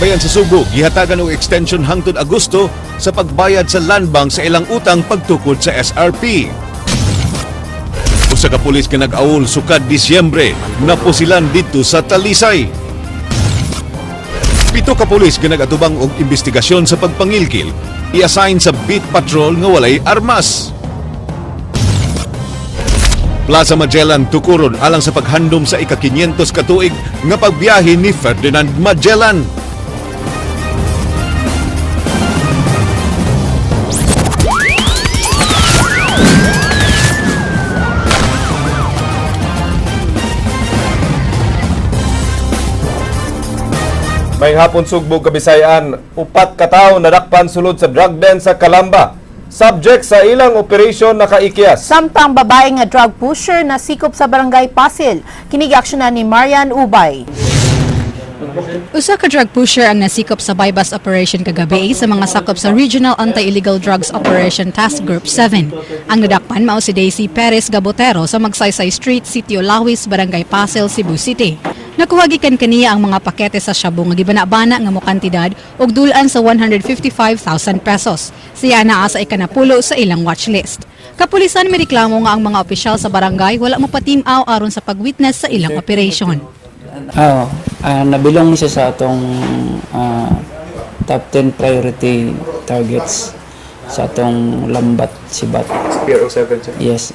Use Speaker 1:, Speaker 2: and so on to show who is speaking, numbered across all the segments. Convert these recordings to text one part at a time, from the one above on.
Speaker 1: Bayan sa Subo, gihatagan og extension hangtod Agosto sa pagbayad sa land bank sa ilang utang pagtukod sa SRP. Usa ka pulis nga nag-awol sukad Disyembre napusilan dito sa Talisay. 7 ka pulis nga nag-atubang og investigasyon sa pagpangilkil, i-assign sa beat patrol nga walay armas. Plaza Magellan tukuron alang sa paghandom sa ika-500 ka tuig nga pagbiyahe ni Ferdinand Magellan.
Speaker 2: May hapon sugbog Kabisayan, 4 ka tawo nadakpan sulod sa drug den sa Calamba. Subject sa ilang operasyon nakaikyas.
Speaker 3: Samtang babae nga drug pusher na sikop sa barangay Pasil, kinigaksyonan ni Marian Ubay.
Speaker 4: Usa ka drug pusher ang nasikop sa bypass operation kagabi sa mga sakop sa Regional Anti-Illegal Drugs Operation Task Group 7. Ang nadakpan mao si Daisy Perez Gabotero sa Magsaysay Street, Sitio Lawis, Barangay Pasil, Cebu City. Nakuhagikan kaniya ang mga pakete sa shabu nga gibana-bana nga mo kantidad og dulan sa 155,000 pesos. Siya naa sa ikanapulo sa ilang watchlist. Kapulisan may reklamo nga ang mga opisyal sa barangay wala mo patimaw aron sa pagwitness sa ilang operation.
Speaker 5: Nabilong siya sa atong top 10 priority targets sa atong Lambat Sibat.
Speaker 2: PRO7 siya?
Speaker 5: Yes,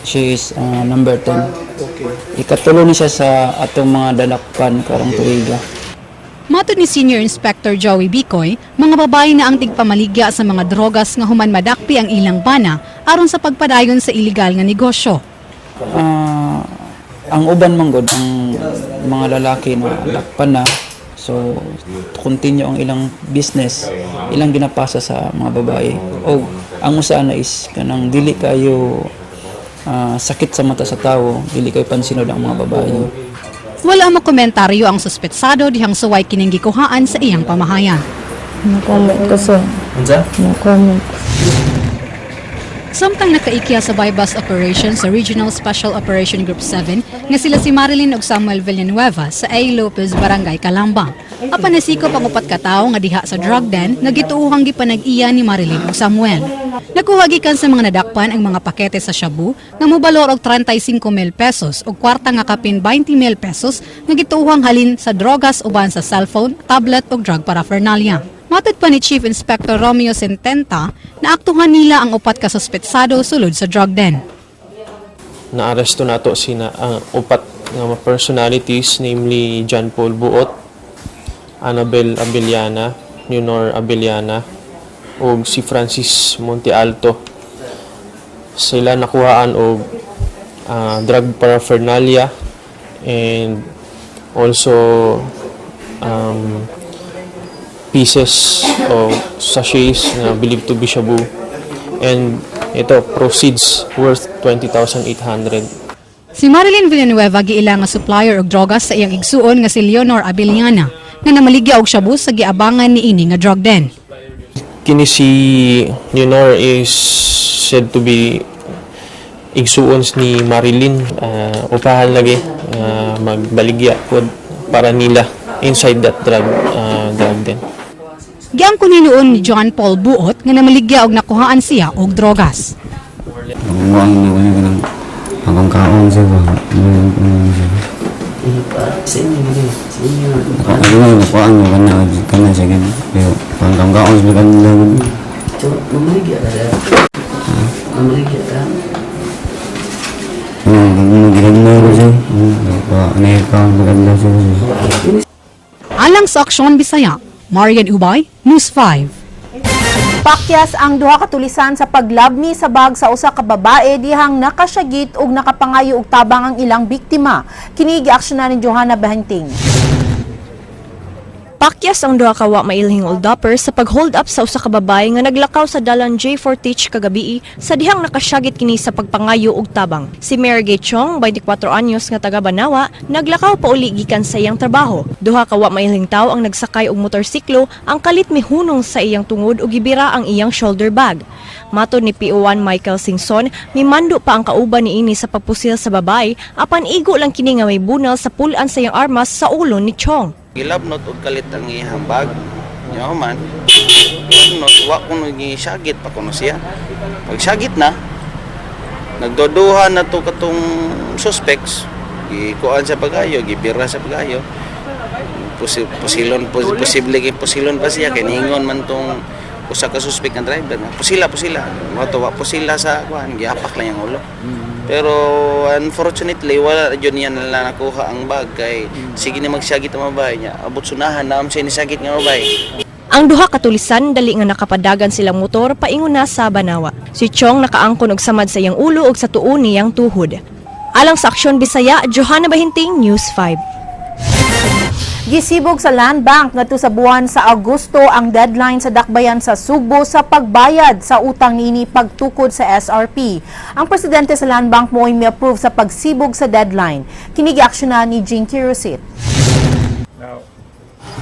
Speaker 5: she is number 10.
Speaker 2: Okay.
Speaker 5: Ikatulo ni siya sa atong mga dalakpan karong tuiga.
Speaker 4: Matod ni Senior Inspector Joey Bicoy, mga babae na ang tigpamaligya sa mga drogas nga human madakpi ang ilang bana aron sa pagpadayon sa iligal nga negosyo.
Speaker 5: Ang uban manggod ang mga lalaki na lakpan na, so continue ang ilang business, ilang ginapasa sa mga babae. O ang usa na is kanang dili kayo sakit sa mata sa tao, dili kayo pansinod ang mga babae.
Speaker 4: Wala mo komentaryo ang suspetsado dihang suway kining gikuhaan sa iyang pamahayan.
Speaker 6: No comment ko sir. No comment.
Speaker 4: Samtang nakaikya sa bypass operation sa Regional Special Operation Group 7 nga sila si Marilyn ug Samuel Villanueva sa A. Lopez, Barangay Calamba. Apan nasikop ang 4 ka tawo nga diha sa drug den nga gituuhang gipanag-iya ni Marilyn ug Samuel. Nakuha gikan sa mga nadakpan ang mga pakete sa shabu nga mobalor og 35,000 pesos ug kwarta nga kapin 20,000 pesos nga gituuhang halin sa drogas uban sa cellphone, tablet ug drug paraphernalia. Matod pa ni Chief Inspector Romeo Sententa na aktuhan nila ang 4 ka suspetsado sulod sa drug den.
Speaker 7: Naaresto nato sina ang 4 nga personalities, namely John Paul Buot, Annabel Abellana, Leonor Abellana, ug si Francis Monte Alto. Sila nakuhaan og drug paraphernalia and also pieces of sachets na believed to be shabu, and ito proceeds worth 20,800.
Speaker 4: Si Marilyn Villanueva giila nga supplier og drogas sa iyang igsuon nga si Leonor Abellana nga namaligya og shabu sa giabangan niini nga drug den.
Speaker 7: Kini si Leonor is said to be igsuons ni Marilyn, upahan lagi magbaligya pod para nila inside that drug den.
Speaker 4: Giang kuninuon ni John Paul Buot nga namaligya og nakuhaan siya og drogas.
Speaker 8: Ang akong kaon siya ba? Ano nga nakuhaan mo ka na siya ganyan. Pero pang kaon siya kanila.
Speaker 9: Mamaligya ka na? Mamaligya ka?
Speaker 8: Magiging na ko siya. Ano yung kaon maganda siya.
Speaker 4: Alang sa Aksyon Bisaya, Marian Ubay, News 5.
Speaker 3: Pakyas ang duha ka tulisan sa paglabni sa bag sa usa ka babae dihang nakasyagit ug nakapangayo og tabang ang ilang biktima. Kini giaksyonan ni Johanna Bahenting.
Speaker 10: Pakyas ang duha ka wa mailhing hold-upper sa pag-hold up sa usa ka babae nga naglakaw sa dalan J. Fortich kagabi sa dihang nakasyagit kini sa pagpangayo og tabang. Si Mary Gay Chong, 24 anyos nga taga Banawa, naglakaw pauli gikan sa iyang trabaho. Duha ka wa mailhing tawo ang nagsakay og motorsiklo, ang kalit mihunong sa iyang tungod ug gibira ang iyang shoulder bag. Matod ni PO1 Michael Singson, mimando pa ang kauban niini sa pagpusil sa babae, apan igo lang kini nga may bunal sa pulan sa iyang armas sa ulo ni Chong.
Speaker 9: Gilabnot og kalit ang iyang bag. Nya man. Gilabnot wa kuno gisagit pa kuno siya. Pag sagit na, nagdoduhan na to katong suspects. Gikuan sa pagayo, gibira sa pagayo. Posibleng pa siya kay ningon man tong usa ka suspect nga driver na pusila wa pusila sa kuan giapak lang yung ulo. Pero unfortunately wala jud niya nala nakuha ang bag kay sige ni magsagit ang mabay niya abot sunahan naam siya ni sagit nga mabay.
Speaker 10: Ang duha ka tulisan dali nga nakapadagan silang motor paingon na sa Banawa. Si Chong nakaangkon og samad sa iyang ulo ug sa tuo niyang tuhod. Alang sa Aksyon Bisaya, Johanna Bahinting, News 5.
Speaker 3: Gisibog sa Land Bank ngadto sa buwan sa Agosto ang deadline sa dakbayan sa Sugbo sa pagbayad sa utang niini pagtukod sa SRP. Ang presidente sa Land Bank mo'y mi-approve sa pagsibog sa deadline. Kini giaksyonan ni Jinky Rosit.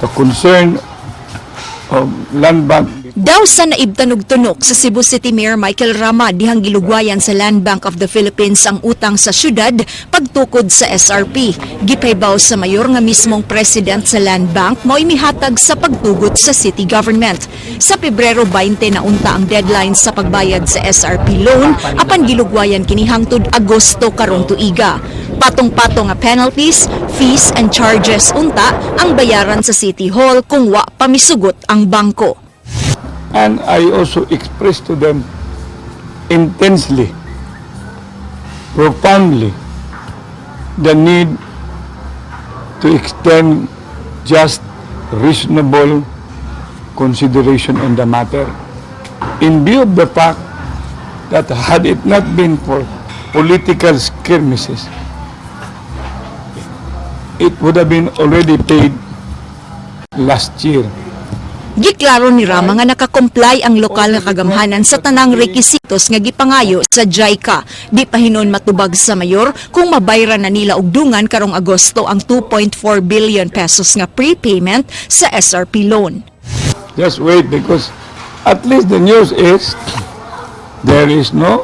Speaker 11: The concern of Land Bank
Speaker 12: Daw sa naibtanog tunok sa Cebu City Mayor Michael Rama dihang gilugwayan sa Land Bank of the Philippines ang utang sa syudad pagtukod sa SRP. Gipaybaw sa mayor nga mismong president sa Land Bank mo'y mihatag sa pagtugot sa city government. Sa Pebrero 20 na unta ang deadline sa pagbayad sa SRP loan apan gilugwayan kini hangtod Agosto karong tuiga. Patong-patong nga penalties, fees and charges unta ang bayaran sa City Hall kung wa pamisugot ang bangko.
Speaker 11: and I also expressed to them intensely, profoundly, the need to extend just reasonable consideration on the matter in view of the fact that had it not been for political skirmishes, it would have been already paid last year.
Speaker 12: Giklaro ni Rama nga nakakomply ang lokal nga kagamhanan sa tanang rekisitos nga gipangayo sa JICA. Di pa hinon matubag sa mayor kung mabayran na nila og dungan karong Agosto ang 2.4 billion pesos nga prepayment sa SRP loan.
Speaker 11: Just wait, because at least the news is there is no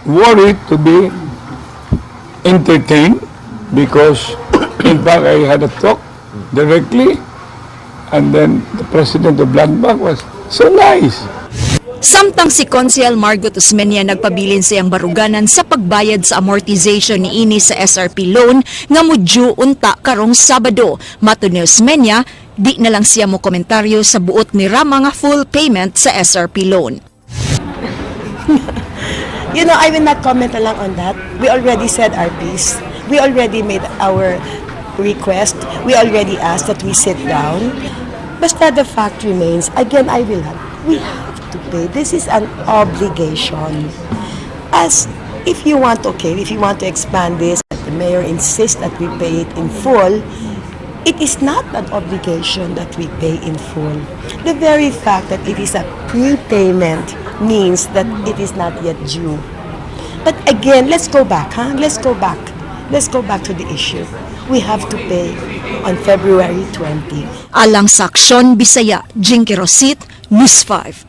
Speaker 11: worry to be entertained, because in fact I had a talk directly, and then the president of Land Bank was so nice.
Speaker 12: Samtang si Konsehal Margot Osmeña nagpabilin siyang baruganan sa pagbayad sa amortization ni ini sa SRP loan nga mudyo unta karong Sabado. Matud ni Osmeña, di na lang siya mo komentaryo sa buot ni Rama nga full payment sa SRP loan.
Speaker 13: You know, I will not comment along on that. We already said our piece. We already made our request. We already asked that we sit down. Basta the fact remains, again, we have to pay. This is an obligation. As if you want to expand this, the mayor insists that we pay it in full, it is not an obligation that we pay in full. The very fact that it is a prepayment means that it is not yet due. But again, let's go back. Let's go back to the issue. We have to pay on February 20.
Speaker 12: Alang sa Aksyon Bisaya, Jinky Rosit, News 5.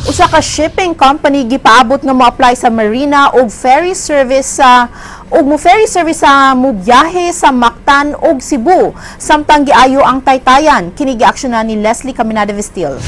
Speaker 3: Usa ka shipping company gipaabot nga mo-apply sa marina og ferry service sa mubiyahe sa Mactan ug Cebu samtang giayo ang taytayan. Kini giaksyonan ni Leslie Caminada Vestil.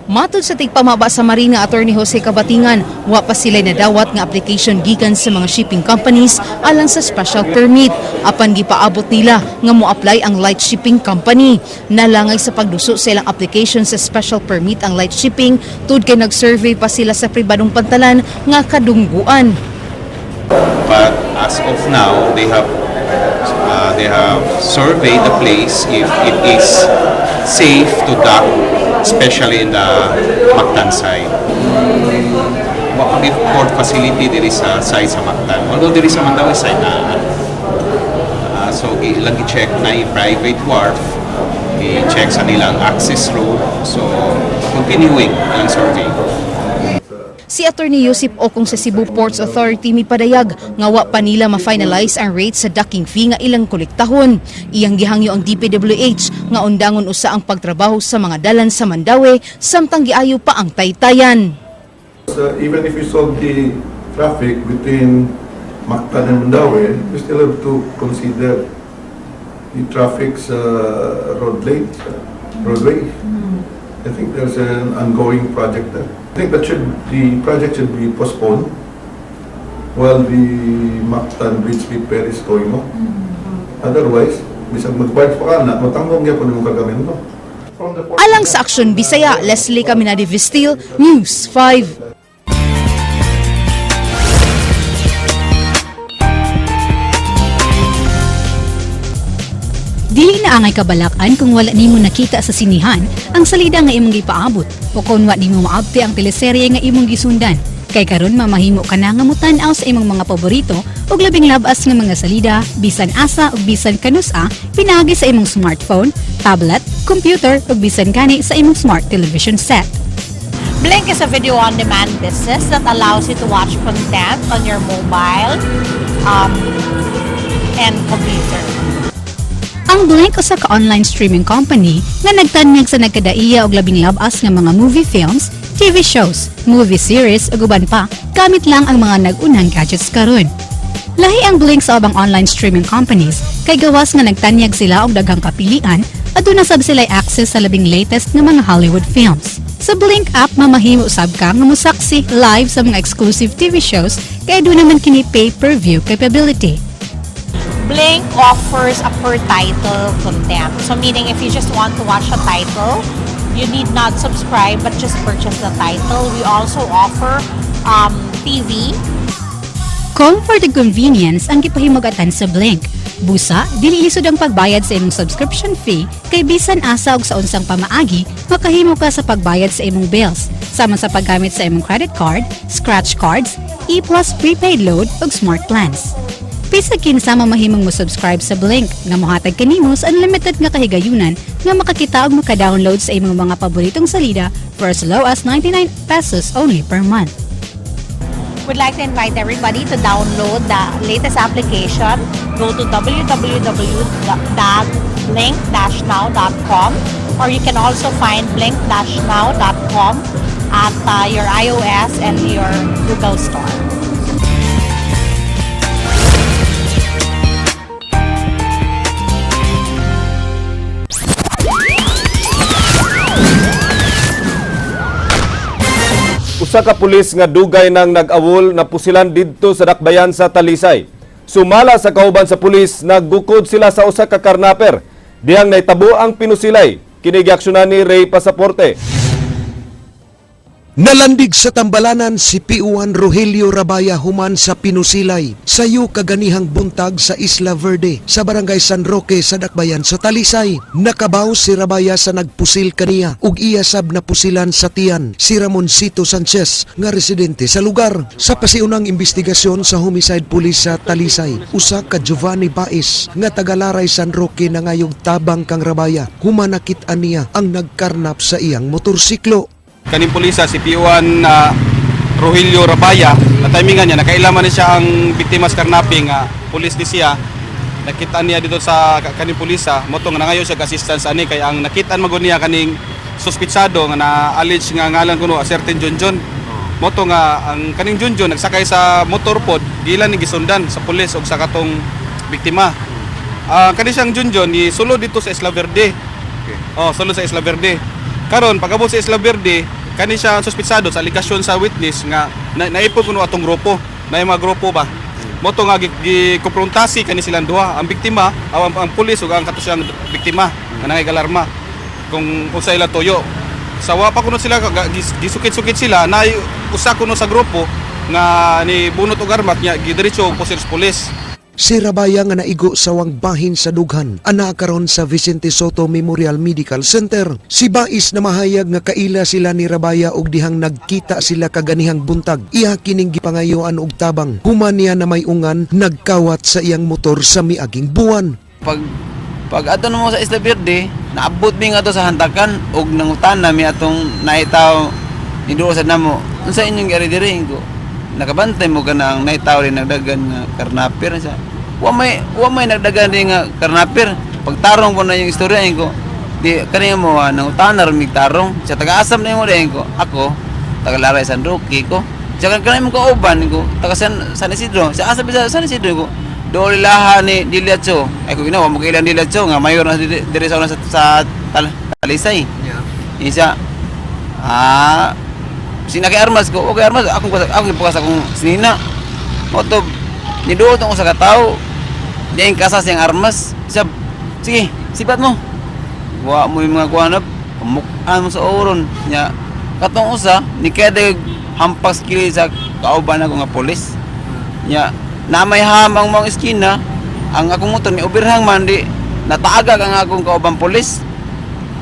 Speaker 4: Matod sa tigpamaba sa Marina Attorney Jose Cabatingan, wa pa sila nadawat nga application gikan sa mga shipping companies alang sa special permit. Apan gipaabot nila nga mo-apply ang light shipping company. Nalangay sa pagduso sa ilang application sa special permit ang light shipping tud kay nag-survey pa sila sa pribadong pantalan nga kadungguan.
Speaker 14: But as of now, they have surveyed the place if it is safe to dock, especially in the Mactan side. What port facility there is a side sa Mactan, although there is a Mandawi side na so ilang i-check na yung private wharf, i-check sa nilang access road, so continuing ang survey.
Speaker 4: Si Attorney Yusip Okong sa Cebu Ports Authority mipadayag nga wa pa nila ma-finalize ang rate sa docking fee nga ilang kolektahon. Iyang gihangyo ang DPWH nga undangon usa ang pagtrabaho sa mga dalan sa Mandawi samtang giayo pa ang taytayan.
Speaker 15: So even if you solve the traffic between Mactan and Mandaue, we still have to consider the traffic's roadway. I think there's an ongoing project there. I think the project should be postponed while the Mactan Bridge repair is going on. Otherwise, bisag mag-park pa ka na, matanggong niya po ng kagamento.
Speaker 12: Alang sa Aksyon Bisaya, Leslie Caminadi Vistil, News 5.
Speaker 4: Dili na angay kabalakan kung wala nimo nakita sa sinihan ang salida nga imong gipaabot o kung wa nimo maabti ang teleserye nga imong gisundan. Kay karon mamahimo ka na nga mutan-aw sa imong mga paborito ug labing labas nga mga salida bisan asa ug bisan kanusa pinaagi sa imong smartphone, tablet, computer ug bisan gani sa imong smart television set.
Speaker 16: Blink is a video-on-demand business that allows you to watch content on your mobile and computer.
Speaker 4: Ang Blink usa ka online streaming company nga nagtanyag sa nagkadaiya og labing labas nga mga movie films, TV shows, movie series ug uban pa gamit lang ang mga nag-unang gadgets karon. Lahi ang Blink sa ubang online streaming companies kay gawas nga nagtanyag sila og daghang kapilian aduna sab sila access sa labing latest nga mga Hollywood films. Sa Blink app mamahimo usab ka nga mosaksi live sa mga exclusive TV shows kay aduna man kini pay-per-view capability.
Speaker 16: Blink offers a per title content. So meaning if you just want to watch a title, you need not subscribe but just purchase the title. We also offer TV.
Speaker 4: Comfort ug convenience ang gipahimugatan sa Blink. Busa, dili lisod ang pagbayad sa imong subscription fee kay bisan asa og sa unsang pamaagi, makahimo ka sa pagbayad sa imong bills, sama sa paggamit sa imong credit card, scratch cards, E+ prepaid load ug smart plans. Bisag kinsa mamahimong mo subscribe sa Blink nga mohatag kanimo sa unlimited nga kahigayunan nga makakita og maka-download sa imong mga paboritong salida for as low as 99 pesos only per month.
Speaker 16: We'd like to invite everybody to download the latest application. Go to www.blink-now.com or you can also find blink-now.com at your iOS and your Google Store.
Speaker 2: Usa ka pulis nga dugay nang nag-awol na pusilan didto sa dakbayan sa Talisay. Sumala sa kauban sa pulis, naggukod sila sa usa ka karnaper. Dihang naitabo ang pinusilay, kinigiaksyonan ni Ray Pasaporte.
Speaker 17: Nalandig sa tambalanan si P1 Rogelio Rabaya human sa Pinusilay, sayo kaganihang buntag sa Isla Verde, sa Barangay San Roque sa Dakbayan sa Talisay. Nakabaw si Rabaya sa nagpusil kaniya ug iya sab na pusilan sa tiyan si Ramoncito Sanchez nga residente sa lugar. Sa pasiunang investigasyon sa Homicide Police sa Talisay, usa ka Giovanni Baez nga taga-Laray San Roque na ngayog tabang kang Rabaya, human nakit-an niya ang nagkarnap sa iyang motorsiklo.
Speaker 18: Kaning pulisa si P1 Rogelio Rabaya, na timingan niya nakailaman na siya ang biktima sa karnaping pulis di siya. Nakita niya dito sa kaning pulisa moto nga nangayo siya assistance ani kay ang nakitaan magud niya kaning suspitsado nga na-allege nga ngalan kuno a certain Junjun. Moto nga ang kaning Junjun nagsakay sa motor pod gilan ni gisundan sa pulis og sa katong biktima. Kani siyang Junjun ni sulod dito sa Isla Verde. Sulod sa Isla Verde. Karon pagabot sa Isla Verde, kani siya suspitsado sa aligasyon sa witness nga naipon kuno atong grupo, na mga grupo ba. Moto nga gikumprontasi kani silang duha, ang biktima, ang pulis ug ang kato siyang biktima nga nangigalarma kung sa ila toyo. Sa wa pa kuno sila gisukit-sukit sila na usa kuno sa grupo nga ni bunot og armat nya gidiretso og pulis.
Speaker 17: Si Rabaya nga naigo sa wangbahin sa dughan, ana karon sa Vicente Soto Memorial Medical Center. Si Baez na mahayag nga kaila sila ni Rabaya og dihang nagkita sila kaganihang buntag. Iya kining gipangayoan og tabang. Human niya na may ungan nagkawat sa iyang motor sa miaging buwan.
Speaker 5: Pag ato mo sa Isla Verde, naabot mi nga to sa hantakan og nangutan mi atong naitaw ni duo sa namo. Unsa inyong gari diri ko? Nakabantay mo ka na ang naitaw rin nagdagan nga karnaper sa wa may nagdagan rin nga karnaper pagtarong po na yung istorya ko di kaniya mo nang utanar mig tarong sa taga-asam na mo rin ko ako taga-Laray San Roque ko Siya kanay mo kauban ko, taga San Isidro. Sa asa bisa San Isidro ko. Doon ilaha ni Dilatso. Ay ko ginawa mo kailan Dilatso nga mayor na dire sa Talisay. Isa sinakay armas ko. Okay armas ako ipukas akong sinina. Moto ni do tong usa ka tawo. Diyan kasas yang armas. Sige, sipat mo. Wa mo yung mga kuanap, pumukaan mo sa oron nya. Katong usa ni kada hampas kili sa kauban ako nga pulis. Nya na may hamang mga eskina, ang akong motor ni overhang man di nataaga ang akong kauban pulis.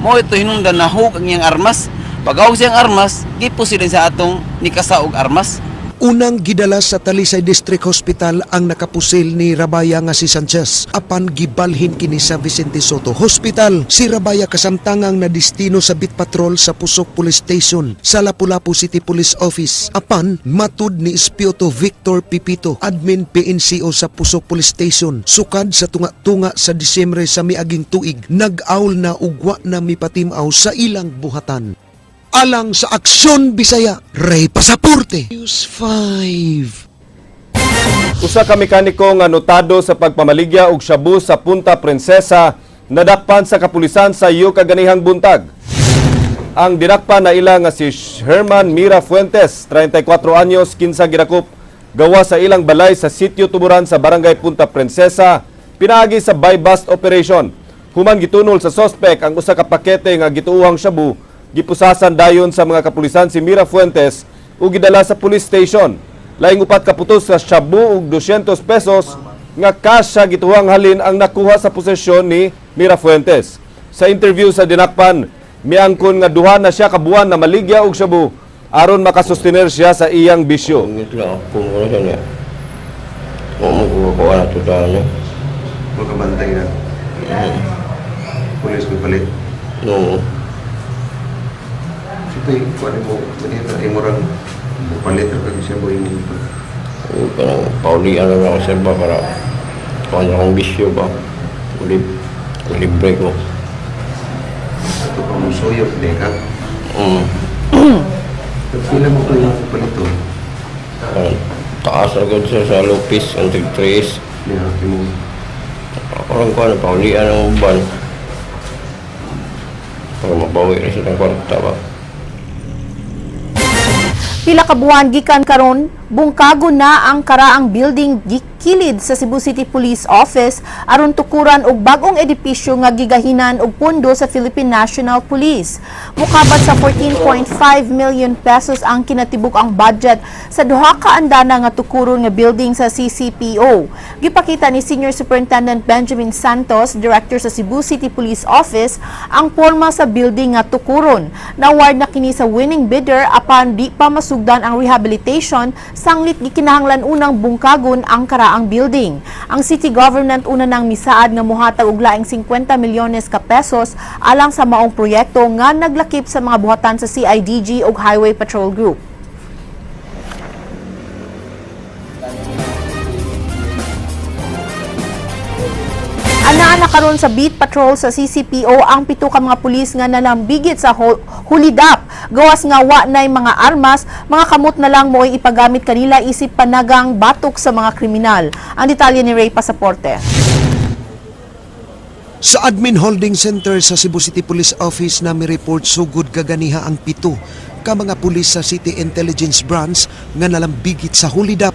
Speaker 5: Mo ito hinungdan na hug ang iyang armas. Pag-awag siyang armas, gipusilin sa atong nikasaog armas.
Speaker 17: Unang gidala sa Talisay District Hospital ang nakapusil ni Rabaya nga si Sanchez. Apan gibalhin kini sa Vicente Soto Hospital. Si Rabaya kasamtangang na destino sa Beat Patrol sa Pusok Police Station sa Lapu-Lapu City Police Office. Apan matud ni Espioto Victor Pipito, admin PNCO sa Pusok Police Station. Sukad sa tunga-tunga sa Disyembre sa miaging tuig, nag-aul na ugwa na mipatimaw sa ilang buhatan. Alang sa Aksyon Bisaya, Ray Pasaporte. News 5.
Speaker 2: Usa ka mekaniko nga notado sa pagpamaligya og shabu sa Punta Princesa nadakpan sa kapulisan sa iyo kaganihang buntag. Ang dinakpan na ila nga si Herman Mira Fuentes, 34 anyos, kinsa gidakop gawa sa ilang balay sa Sitio Tuburan sa Barangay Punta Princesa, pinaagi sa buy-bust operation. Human gitunol sa sospek ang usa ka pakete nga gituuhang shabu, gipusasan dayon sa mga kapulisan si Mira Fuentes ug gidala sa police station. Laing upat ka putos sa shabu ug 200 pesos nga cash sa gituhang halin ang nakuha sa posesyon ni Mira Fuentes. Sa interview sa dinakpan, miangkon nga duha na siya kabuan na maligya og shabu aron makasustener siya sa iyang bisyo.
Speaker 15: Magkabantay na. Pulis ko palit.
Speaker 14: No.
Speaker 15: Sige, kuwanin mo, imurang palit ang siya mo yung
Speaker 14: Parang paulian lang ako sir ba para kung ano akong bisyo ba. Libre ko.
Speaker 15: ito pa mo suyok, deka. Pila mo ito yung palito?
Speaker 14: Taas agad siya sa Lopez, ang tig-trace.
Speaker 15: Nihaki mo.
Speaker 14: Parang ko ano, paulian ang uban. Para mabawi rin siya ng kwarta ba.
Speaker 3: Pila ka buwan gikan karon, bungkago na ang karaang building gikilid sa Cebu City Police Office aron tukuran og bagong edipisyo nga gigahinan og pondo sa Philippine National Police. Mukabat sa 14.5 million pesos ang kinatibuk ang budget sa duha ka andana nga tukuron nga building sa CCPO. Gipakita ni Senior Superintendent Benjamin Santos, Director sa Cebu City Police Office, ang porma sa building nga tukuron. Naward na kini sa winning bidder apan di pa masugdan ang rehabilitation, sanglit gikinahanglan unang bungkagon ang karaang building. Ang city government una nang misaad nga mohatag og laing 50 milyones ka pesos alang sa maong proyekto nga naglakip sa mga buhatan sa CIDG ug Highway Patrol Group. Ana karon sa Beat Patrol sa CCPO ang 7 ka mga pulis nga nalambigit sa hulidap. Gawas nga wa nay mga armas, mga kamot na lang mo'y ipagamit kanila isip panagang batok sa mga kriminal. Ang detalye ni Ray Pasaporte.
Speaker 17: Sa Admin Holding Center sa Cebu City Police Office na may report sugod kaganiha ang 7 ka mga pulis sa City Intelligence Branch nga nalambigit sa hulidap.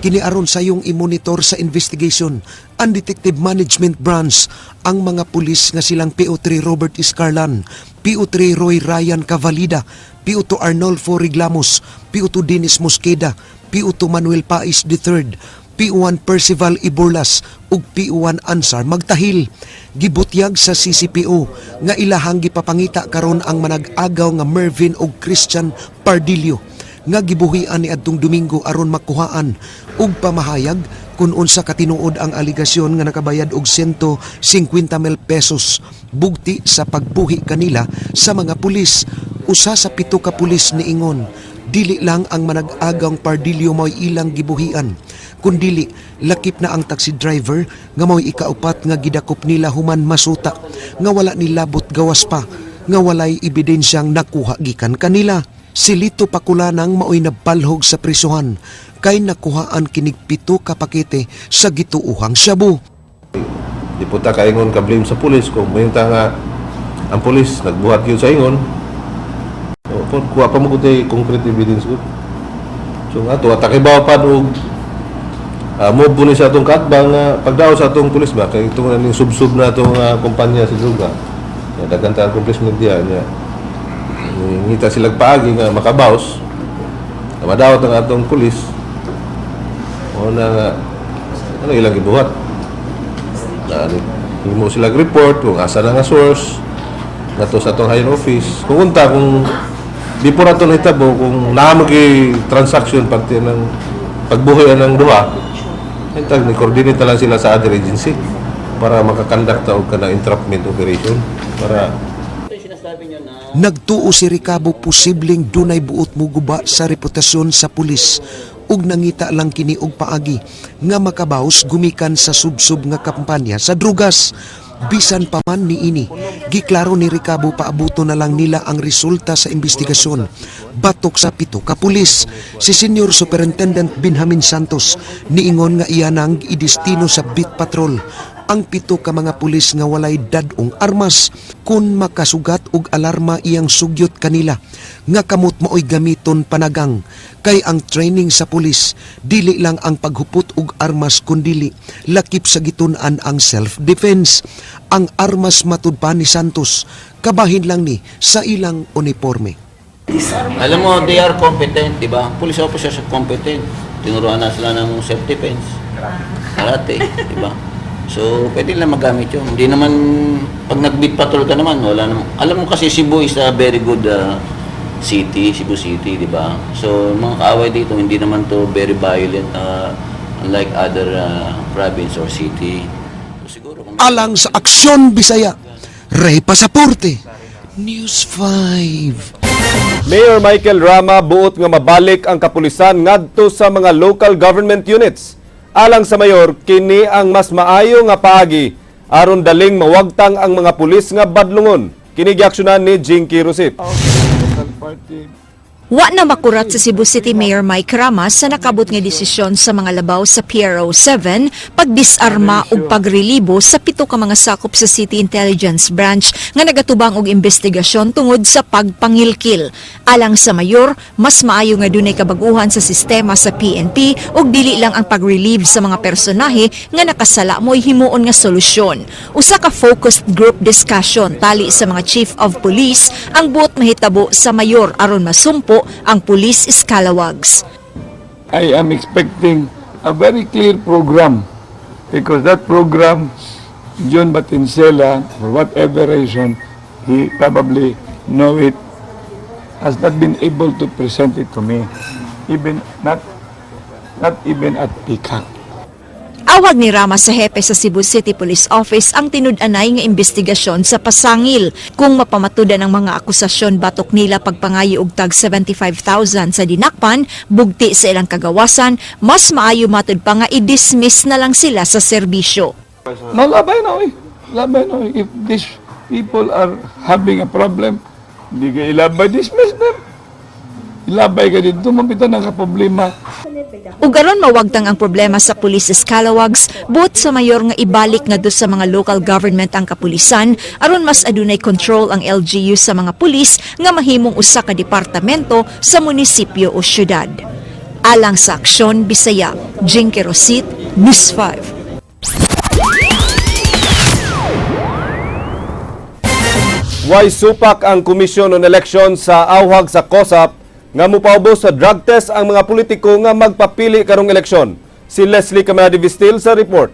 Speaker 17: Kiniaron sa yung imonitor sa investigation ang Detective Management Branch ang mga pulis nga silang PO3 Robert Iscarlan, PO3 Roy Ryan Cavalida, PO2 Arnolfo Reglamos, PO2 Dennis Mosqueda, PO2 Manuel Pais III, PO1 Percival Iborlas ug PO1 Ansar Magtahil. Gibutyag sa CCPO nga ilahang gipapangita karon ang manag-agaw nga Mervin ug Christian Pardillo nga gibuhian ni adtong Domingo aron makuhaan og pamahayag kung unsa katinuod ang aligasyon nga nakabayad og 150,000 pesos bugti sa pagbuhi kanila sa mga pulis. Usa sa 7 ka pulis niingon, dili lang ang manag-agang Pardillo mo'y ilang gibuhian, kundili lakip na ang taxi driver nga mo'y ikaupat nga gidakop nila human masuta nga wala nilabot gawas pa nga walay ebidensyang nakuha gikan kanila. Si Lito Pakulanang maoy nabbalhog sa prisuhan kay nakuhaan kinig 7 ka pakete sa gituuhang shabu.
Speaker 15: Di po ta kaingon ka blame sa pulis kung mayunta nga ang pulis nagbuhat yun sa ingon. O, kuha pa mo kutay concrete evidence ko. So nga to, atakibaw pa og move po ni sa atong katbang pagdaw sa atong pulis ba kay itong ning sub-sub na atong kumpanya sa droga. Daghan ta accomplishment diya niya. Ngita silang paagi nga makabaws. Madawat ang atong pulis. O na ano ilang gibuhat. Hindi mo sila report kung asa na nga source nato sa atong higher office. Kung di po nato nahitabo kung naamagi transaction pati ng pagbuhay ng duha, hintag ni coordinate na lang sila sa other agency para makakandak og kana entrapment operation para
Speaker 17: Nagtuo si Ricabo posibleng dunay buot mo guba sa reputasyon sa pulis ug nangita lang kini og paagi nga makabaws gumikan sa subsub nga kampanya sa drugas. Bisan pa man niini, giklaro ni Ricabo paabuto na lang nila ang resulta sa investigasyon. Batok sa 7 ka pulis. Si Senior Superintendent Benjamin Santos niingon nga iyanang idestino sa beat patrol ang 7 ka mga pulis nga walay dadong armas. Kun makasugat og alarma iyang sugyot kanila nga kamot maoy gamiton panagang. Kay ang training sa pulis dili lang ang paghupot og armas kundili lakip sa gitun-an ang self-defense. Ang armas matud pa ni Santos kabahin lang ni sa ilang uniforme.
Speaker 19: Alam mo, they are competent, di ba? Police officers are competent. Tinuruan na sila ng self-defense. Karate, di ba? So, pwede lang magamit yun. Hindi naman, pag nag-beat patrol ka naman, wala naman. Alam mo kasi Cebu is a very good city, Cebu City, di ba? So, mga kaaway dito, hindi naman to very violent, unlike other province or city. So, siguro,
Speaker 17: Alang sa Aksyon Bisaya, Ray Pasaporte, News 5.
Speaker 2: Mayor Michael Rama buot nga mabalik ang kapulisan ngadto sa mga local government units. Alang sa mayor, kini ang mas maayo nga paagi aron daling mawagtang ang mga pulis nga badlungon. Kini giaksyonan ni Jinky Rosip.
Speaker 12: Wa na makurat sa Cebu City Mayor Mike Rama sa nakabot nga desisyon sa mga labaw sa PRO 7 pagdisarma ug pagrelibo sa 7 ka mga sakop sa City Intelligence Branch nga nagatubang og investigasyon tungod sa pagpangilkil. Alang sa mayor, mas maayo nga dunay kabaguhan sa sistema sa PNP ug dili lang ang pagrelieve sa mga personahe nga nakasala mo'y himuon nga solusyon. Usa ka focused group discussion tali sa mga chief of police ang buot mahitabo sa mayor aron masumpo ang police scalawags.
Speaker 11: I am expecting a very clear program because that program, John Batincela, for whatever reason, he probably know it, has not been able to present it to me, even not even at PICAC.
Speaker 12: Awag ni Rama sa hepe sa Cebu City Police Office ang tinud-anay nga investigasyon sa pasangil. Kung mapamatudan ang mga akusasyon batok nila pagpangayo og tag 75,000 sa dinakpan, bugti sa ilang kagawasan, mas maayo matud pa nga i-dismiss na lang sila sa serbisyo.
Speaker 11: No, labay na eh. Labay na eh. If these people are having a problem, hindi ka ilabay, dismiss them. Ilabay ka dito, mapitan ang kaproblema.
Speaker 12: Ug aron mawagtang ang problema sa police scalawags, buot sa mayor nga ibalik nga dos sa mga local government ang kapulisan aron mas adunay control ang LGU sa mga pulis nga mahimong usa ka departamento sa munisipyo o syudad. Alang sa Aksyon Bisaya, Jinky Rosit, News 5.
Speaker 2: Way supak ang Komisyon on Election sa awhag sa COSAP nga mupaubos sa drug test ang mga politiko nga magpapili karong eleksyon. Si Leslie Camadivistil sa report.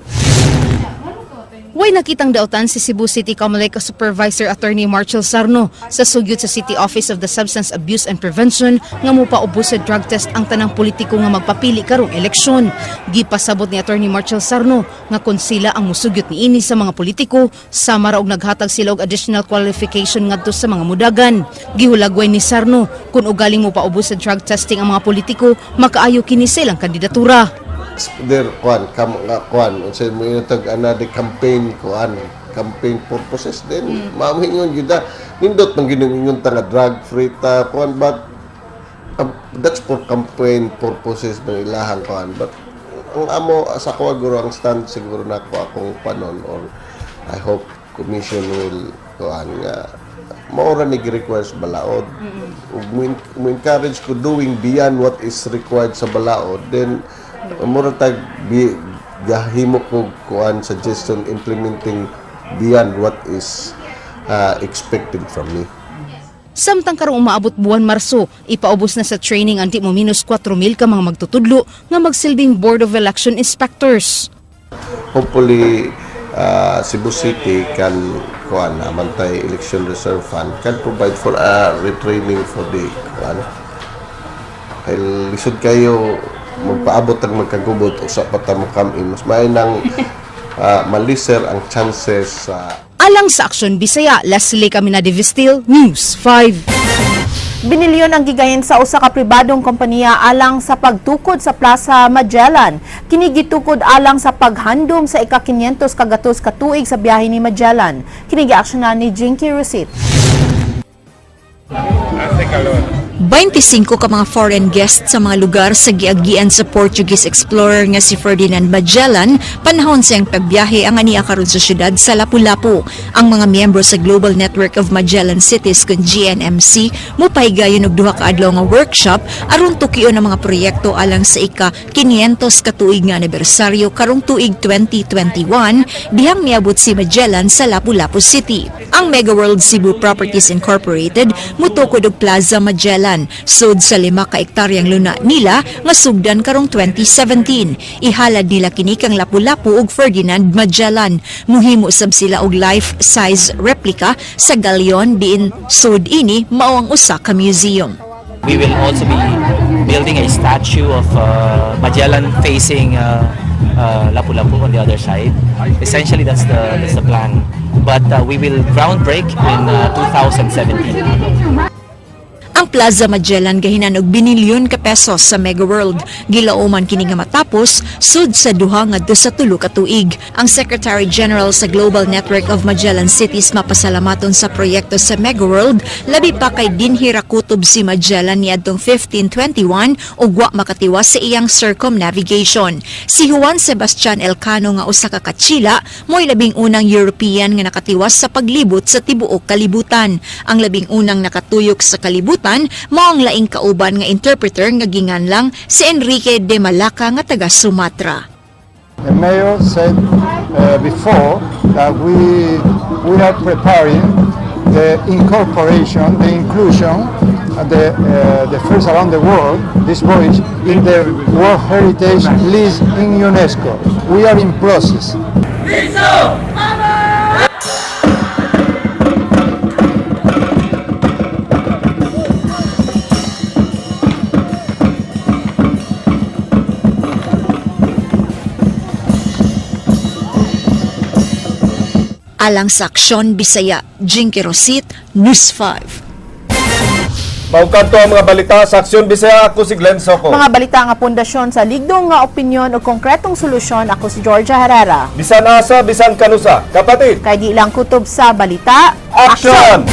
Speaker 20: Way nakitang dautan si Cebu City Comelec Supervisor Attorney Marshall Sarno sa sugyot sa City Office of the Substance Abuse and Prevention nga mupaubos sa drug test ang tanang politiko nga magpapili karong eleksyon. Gipasabot ni Attorney Marshall Sarno nga kung sila ang musugyot niini sa mga politiko, sama ra og naghatag sila og additional qualification ngadto sa mga mudagan. Gihulagway ni Sarno kung ugaling mupaubos sa drug testing ang mga politiko, makaayo kini sa ilang kandidatura.
Speaker 21: Der kuan unsay mo tag another campaign campaign purposes then maamhingon gyud nindot man giningon ta nga drug free ta kuan but That's for campaign purposes ng ilahang kuan. But ang amo sa ko guro ang stand siguro na ko akong panon, or I hope commission will kuan nga maura ni requires balaod. Mo encourage ko doing beyond what is required sa balaod, then mura tag gahimo ko kuan suggestion implementing beyond what is expected from me.
Speaker 20: Samtang karong umaabot buwan Marso, ipaubos na sa training ang di mo minus 4,000 ka mga magtutudlo nga magsilbing Board of Election Inspectors.
Speaker 21: Hopefully, Cebu City can Mantay Election Reserve Fund can provide for retraining for the kaya lisod kayo magpaabot ang magkagubot o sa patamukamin. Mas may nang maliser ang chances sa
Speaker 20: Alang sa Aksyon Bisaya, Leslie Camina de Vistil, News 5.
Speaker 3: Binilyon ang gigayon sa usa ka pribadong kompanya alang sa pagtukod sa Plaza Magellan. Kini gitukod alang sa paghandom sa ika-500 kagatos ka tuig sa biyahe ni Magellan. Kini giaksyonan ni Jinky Rusit.
Speaker 12: 25 ka mga foreign guests sa mga lugar sa giagian sa Portuguese explorer nga si Ferdinand Magellan panahon siyang pagbiyahe ang aniya karon sa syudad sa Lapu-Lapu. Ang mga miyembro sa Global Network of Magellan Cities kung GNMC mopahigayon og duha ka adlaw nga workshop aron tukion ang mga proyekto alang sa ika-500 ka tuig nga anibersaryo karong tuig 2021 dihang miabot si Magellan sa Lapu-Lapu City. Ang Mega World Cebu Properties Incorporated mutukod og Plaza Magellan sud sa 5 ka ektaryang luna nila nga sugdan karong 2017. Ihalad nila kini kang Lapu-Lapu ug Ferdinand Magellan. Muhimo sab sila og life-size replica sa galyon diin sud ini mao ang usa ka museum.
Speaker 1: We will also be building a statue of Magellan facing Lapu-Lapu on the other side. Essentially, that's the plan. But we will groundbreak in 2017.
Speaker 12: Ang Plaza Magellan gahinan og binilyon ka pesos sa Mega World. Gilauman kini nga matapos sud sa duha ngadto sa 3 ka tuig. Ang Secretary General sa Global Network of Magellan Cities mapasalamaton sa proyekto sa Mega World labi pa kay dinhi ra kutob si Magellan niadtong 1521 ug wa makatiwas sa iyang circumnavigation. Si Juan Sebastian Elcano nga usa ka katsila mo'y labing unang European nga nakatiwas sa paglibot sa tibuok kalibutan. Ang labing unang nakatuyok sa kalibutan mao ang laing kauban nga interpreter nga ginganlang si Enrique de Malacca nga taga Sumatra.
Speaker 22: The mayor said before that we are preparing the incorporation, the inclusion, the first around the world, this voyage, in the World Heritage List in UNESCO. We are in process.
Speaker 12: Alang sa Aksyon Bisaya, Jinky Rusit, News 5.
Speaker 2: Maugkanto ang mga balita sa Aksyon Bisaya. Ako si Glenn Soco.
Speaker 3: Mga balita nga pundasyon sa ligdong nga opinyon o konkretong solusyon. Ako si Georgia Herrera.
Speaker 2: Bisan asa, bisan kanusa. Kapatid,
Speaker 3: Kay di lang kutob sa balita,
Speaker 2: Aksyon!